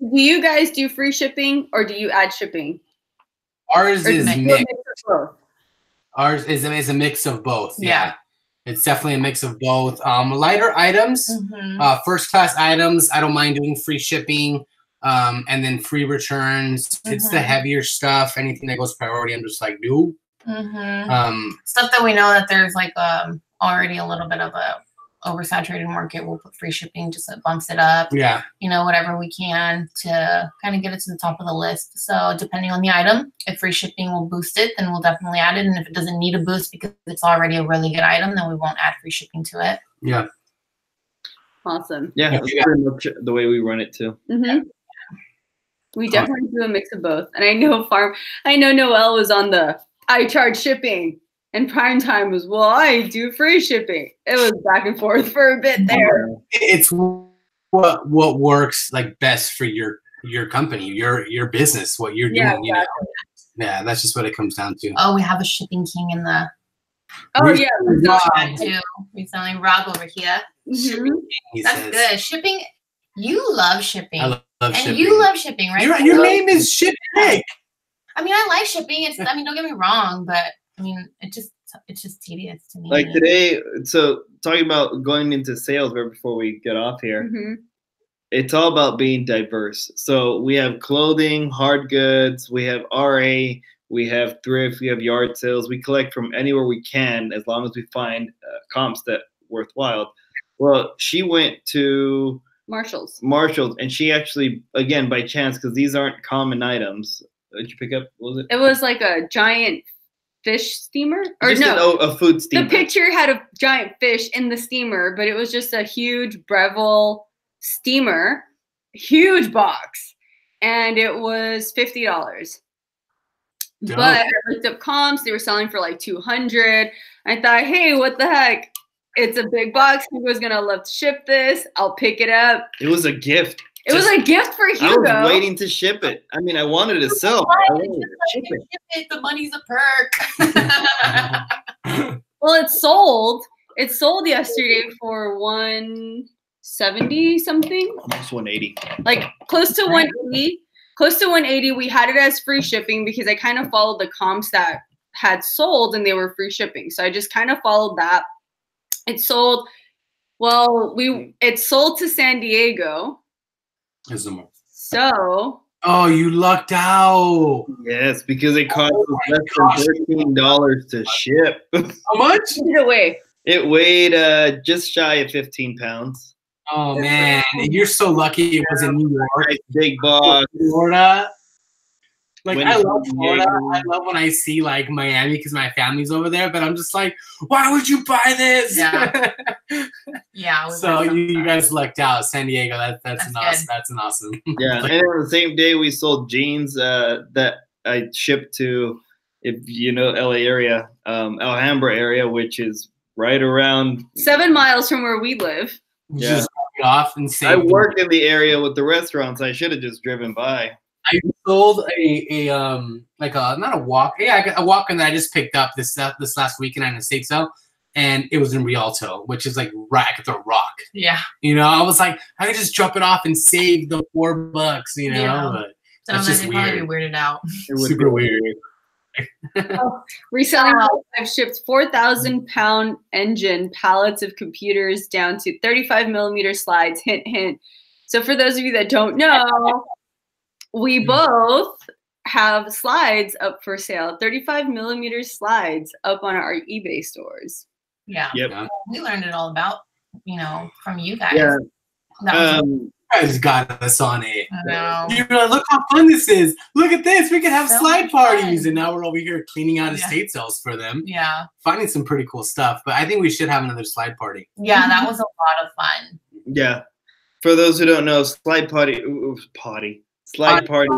Do you guys do free shipping or do you add shipping? Ours is mixed. Ours is a mix of both. Yeah. It's definitely a mix of both. Lighter items, first class items, I don't mind doing free shipping, and then free returns. It's the heavier stuff. Anything that goes priority, I'm just like, no. Stuff that we know that there's like already a little bit of a oversaturated market, we'll put free shipping, just it bumps it up. Yeah. You know, whatever we can to kind of get it to the top of the list. So depending on the item, if free shipping will boost it, then we'll definitely add it. And if it doesn't need a boost because it's already a really good item, then we won't add free shipping to it. Yeah. Awesome. Yeah, that's pretty much the way we run it too. We definitely do a mix of both. And I know Noelle was on the I charge shipping. And prime time was, well, I do free shipping. It was back and forth for a bit there. It's what works like best for your company, your business, what you're doing. You know? Yeah, that's just what it comes down to. Oh, we have a shipping king in the. Oh yeah, reselling Rob over here. That's good. Shipping. You love shipping. I love shipping. And you love shipping, right? Your name is Shipping. I mean, I like shipping. It's. I mean, don't get me wrong, but. I mean, it's just tedious to me. Like today, so talking about going into sales right before we get off here, it's all about being diverse. So we have clothing, hard goods, we have RA, we have thrift, we have yard sales. We collect from anywhere we can as long as we find comps that worthwhile. Well, she went to Marshall's, and she actually, again, by chance, because these aren't common items. Did you pick up? What was it? It was like a giant fish steamer, or just a food steamer. The picture had a giant fish in the steamer, but it was just a huge Breville steamer, huge box, and it was $50. But I looked up comps; they were selling for like $200. I thought, hey, what the heck? It's a big box. Who's gonna love to ship this? I'll pick it up. It was a gift. It was a gift for Hugo. I was waiting to ship it. I mean, I wanted to sell. I wanted to ship it. The money's a perk. Well, it sold. It sold yesterday for $170 something. Almost 180. Like close to 180. Close to 180. We had it as free shipping because I kind of followed the comps that had sold and they were free shipping. So I just kind of followed that. It sold. Well, it sold to San Diego. So. Oh, you lucked out. Yes, because it cost less than $13 to ship. How much? It weighed just shy of 15 pounds. Oh man, you're so lucky it was in New York. Big box. Florida. Like I love Florida. I love when I see like Miami because my family's over there, but I'm just like, why would you buy this? Yeah. Yeah. So you guys lucked out. San Diego, that's an awesome. Yeah. And on the same day we sold jeans that I shipped to, if you know, LA area, Alhambra area, which is right around 7 miles from where we live. Yeah. Just off and I work in the area with the restaurants. I should have just driven by. I sold not a walk. Yeah, a walk-in that I just picked up this last weekend at an estate sale, and it was in Rialto, which is like right at the Rock. Yeah. You know, I was like, I could just drop it off and save the $4. You know, yeah. But that's just weird. Probably weirded out. Super weird. Reselling. I've shipped 4,000-pound engine pallets of computers down to 35mm slides. Hint, hint. So for those of you that don't know. We both have slides up for sale, 35mm slides up on our eBay stores. Yeah. Yep. We learned it all about, from you guys. Yeah. You guys got us on it. I know. You're like, look how fun this is. Look at this. We can have slide parties. Fun. And now we're over here cleaning out estate sales for them. Yeah. Finding some pretty cool stuff. But I think we should have another slide party. Yeah, that was a lot of fun. Yeah. For those who don't know, slide party. Slide party.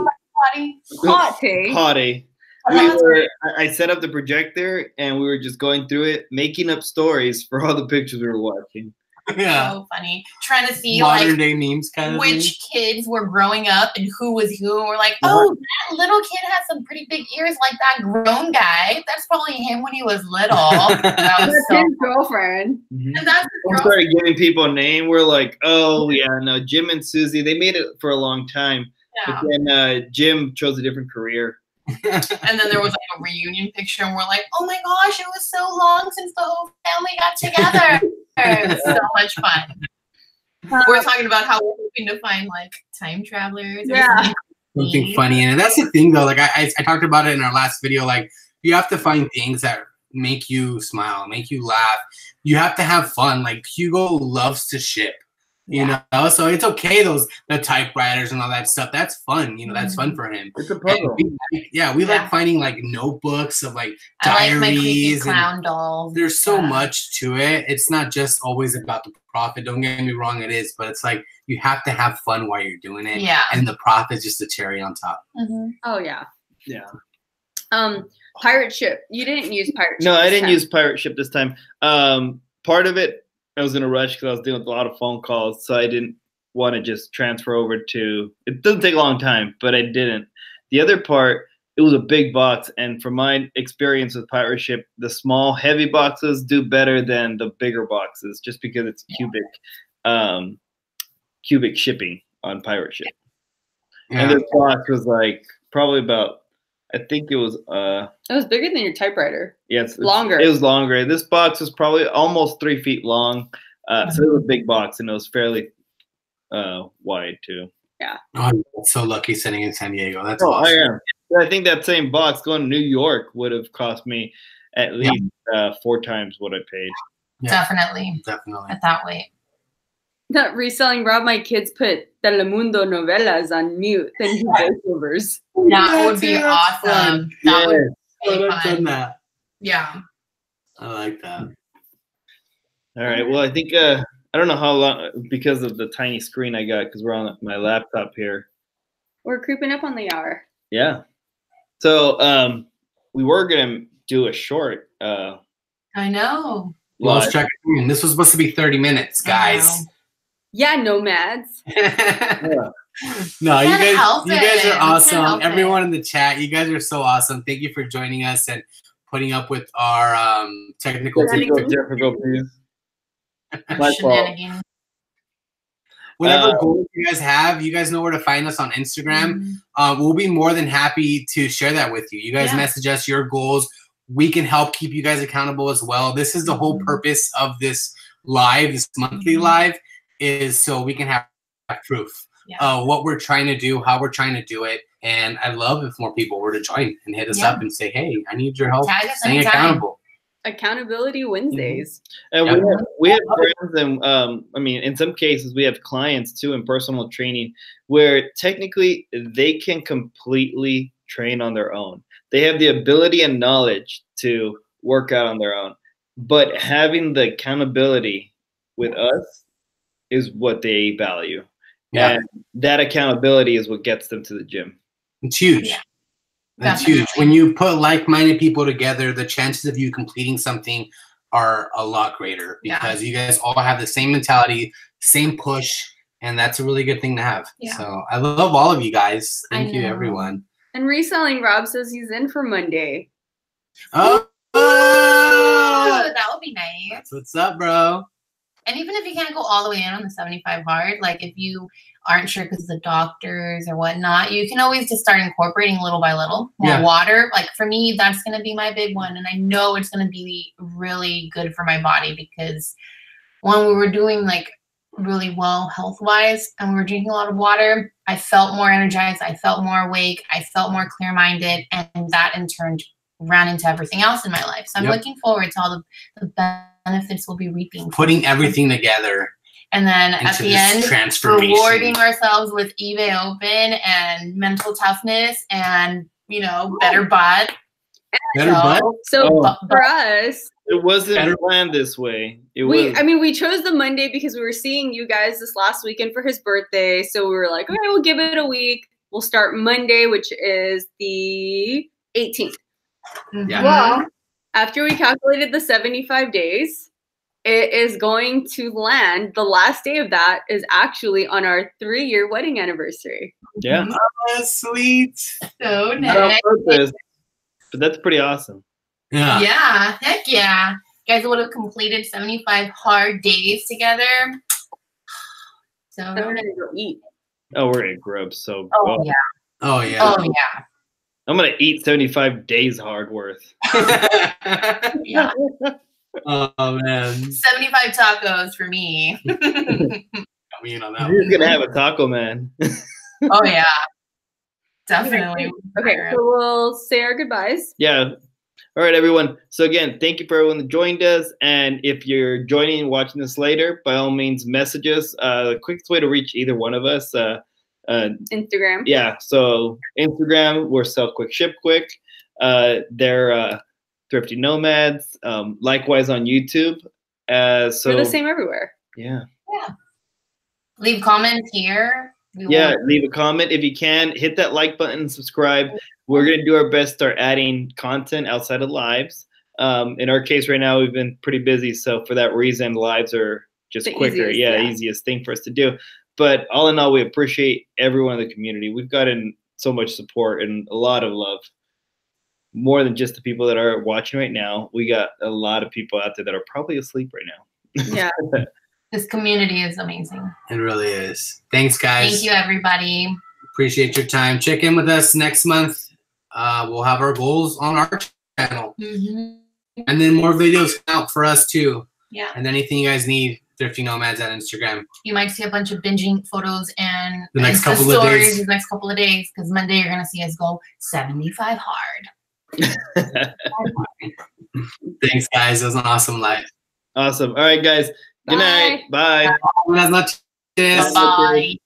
Potty. I set up the projector and we were just going through it, making up stories for all the pictures we were watching. Yeah. So funny. Trying to see modern like day memes kind of which kids were growing up and who was who. And we're like, oh, that little kid has some pretty big ears like that grown guy. That's probably him when he was little. That was That's his girlfriend. Mhm. And that's his We started giving people a name. We're like, oh yeah, no, Jim and Susie. They made it for a long time, yeah. but then Jim chose a different career. And then there was like a reunion picture, and we're like, oh my gosh, it was so long since the whole family got together. It was so much fun. We're talking about how we're hoping to find like time travelers. Yeah. Something funny in it. That's the thing though. Like I talked about it in our last video. Like you have to find things that make you smile, make you laugh. You have to have fun. Like Hugo loves to ship. You know, so it's okay. The typewriters and all that stuff. That's fun. You know, that's fun for him. It's a puzzle. We like finding like notebooks of like I like my creepy diaries. clown dolls. There's so much to it. It's not just always about the profit. Don't get me wrong, it is, but it's like you have to have fun while you're doing it. Yeah. And the profit's just a cherry on top. Mm-hmm. Oh yeah. Yeah. Pirate ship. You didn't use pirate ship. No, I this didn't time. use pirate ship this time. Part of it, I was in a rush because I was dealing with a lot of phone calls, so I didn't want to just transfer over to. It doesn't take a long time, but I didn't. The other part, it was a big box, and from my experience with pirate ship, the small, heavy boxes do better than the bigger boxes, just because it's cubic shipping on pirate ship. Yeah. And this box was like probably about. I think it was. It was bigger than your typewriter. Yes, Longer. It was longer. This box was probably almost 3 feet long, so it was a big box, and it was fairly wide too. Yeah. Oh, I'm so lucky sitting in San Diego. That's awesome. I am. I think that same box going to New York would have cost me at least 4 times what I paid. Yeah. Definitely. Definitely. At that weight. Not reselling. Rob, my kids put Telemundo novelas on mute. Then he voiceovers. That would be awesome. That would be I've done fun. that. Yeah. I like that. All right. Well, I think I don't know how long because of the tiny screen I got because we're on my laptop here. We're creeping up on the hour. Yeah. So we were gonna do a short. I know. Let's check it in. This was supposed to be 30 minutes, guys. Yeah, nomads. Yeah. No, you guys are help awesome. it. Everyone in the chat, you guys are so awesome. Thank you for joining us and putting up with our technical difficulties. My fault. Shenanigans. Whatever goals you guys have, you guys know where to find us on Instagram. We'll be more than happy to share that with you. You guys message us your goals. We can help keep you guys accountable as well. This is the whole purpose of this live, this monthly live, is so we can have proof. What we're trying to do, how we're trying to do it. And I'd love if more people were to join and hit us up and say, hey, I need your help staying accountable. Accountability Wednesdays. And we have friends, and I mean, in some cases, we have clients too in personal training where technically they can completely train on their own. They have the ability and knowledge to work out on their own, but having the accountability with us is what they value. And that accountability is what gets them to the gym. It's huge. That's huge. When you put like-minded people together, the chances of you completing something are a lot greater because you guys all have the same mentality, same push, and that's a really good thing to have. So I love all of you guys. Thank you, everyone. And reselling, Rob says he's in for Monday. Oh, that would be nice. That's what's up, bro. And even if you can't go all the way in on the 75 hard, like if you aren't sure because of the doctors or whatnot, you can always just start incorporating little by little more water. Like for me, that's going to be my big one. And I know it's going to be really good for my body because when we were doing like really well health-wise and we were drinking a lot of water, I felt more energized. I felt more awake. I felt more clear-minded. And that in turn ran into everything else in my life. So I'm looking forward to all the benefits we'll be reaping. Putting everything together. And then at the end, rewarding ourselves with eBay Open and mental toughness and, you know, better butt. So for us, it wasn't planned this way. I mean, we chose the Monday because we were seeing you guys this last weekend for his birthday. So we were like, okay, we'll give it a week. We'll start Monday, which is the 18th. Yeah. Well, after we calculated the 75 days, it is going to land. The last day of that is actually on our 3-year wedding anniversary. Yeah. Oh, sweet. So Not on nice. purpose, but that's pretty awesome. Yeah. Yeah, heck yeah. You guys would have completed 75 hard days together. So So we're gonna go eat. Oh, we're gonna grub so. oh yeah. Oh yeah. Oh yeah. I'm gonna eat 75 days hard worth. Yeah. Oh man. 75 tacos for me. I mean, on that Who's one. gonna have a taco man? Oh yeah. Definitely. Okay, so we'll say our goodbyes. Yeah. All right, everyone. So again, thank you for everyone that joined us. And if you're joining and watching this later, by all means, message us. The quickest way to reach either one of us. Instagram. Yeah. So Instagram, we're Sell Quick, Ship Quick. They're Thrifty Nomads. Likewise on YouTube. So We're the same everywhere. Yeah. Yeah. Leave comments here. Yeah, leave a comment if you can. Hit that like button and subscribe. We're going to do our best to start adding content outside of lives. In our case right now, we've been pretty busy. So for that reason, lives are just The quicker. easiest, Easiest thing for us to do. But all in all, we appreciate everyone in the community. We've gotten so much support and a lot of love. More than just the people that are watching right now. We got a lot of people out there that are probably asleep right now. Yeah. This community is amazing. It really is. Thanks, guys. Thank you, everybody. Appreciate your time. Check in with us next month. We'll have our goals on our channel. Mm-hmm. And then more videos come out for us too. Yeah. And anything you guys need, Thrifty Nomads at Instagram. You might see a bunch of binging photos and The next Insta couple of stories days. The next couple of days, because Monday you're gonna see us go 75 hard. Thanks, guys. It was an awesome live. Awesome. All right, guys. Good night. Bye. Buenas noches. Bye.